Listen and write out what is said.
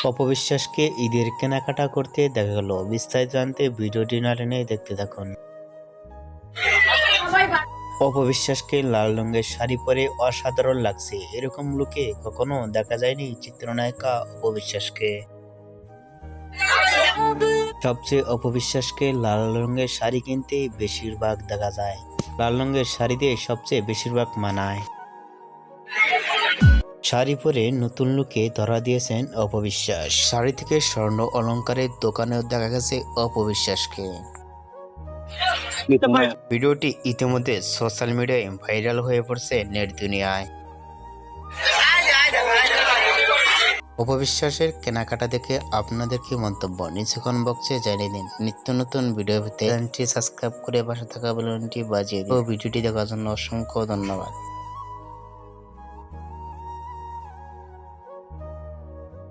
অপবিশ্বাসকে ঈদের কেনাকাটা করতে দেখা গেল। বিস্তারিত জানতে ভিডিওটি না টেনে দেখতে থাকুন। অপবিশ্বাসকে লাল রঙের শাড়ি পরে অসাধারণ লাগছে, এরকম লুকে কখনো দেখা যায়নি চিত্রনায়িকা অপবিশ্বাসকে। সবচেয়ে অপবিশ্বাসকে লাল রঙের শাড়ি কিনতে বেশিরভাগ দেখা যায়। লাল রঙের শাড়ি দিয়ে সবচেয়ে বেশিরভাগ মানায়। শাড়ি পরে নতুন লুকে ধরা দিয়েছেন অপবিশ্বাস। শাড়ি থেকে স্বর্ণ অলংকারের দোকানেও দেখা গেছে অপবিশ্বাসকে। ভিডিওটি ইতিমধ্যে সোশ্যাল মিডিয়ায় ভাইরাল হয়ে পড়ছে নেট দুনিয়ায়। অপবিশ্বাসের কেনাকাটা দেখে আপনাদের কি মন্তব্য নিচে কমেন্ট বক্সে জানিয়ে দিন। নিত্য নতুন ভিডিও পেতে চ্যানেলটি সাবস্ক্রাইব করে পাশে থাকা বেল আইকনটি বাজিয়ে দিন। ভিডিওটি দেখার জন্য অসংখ্য ধন্যবাদ।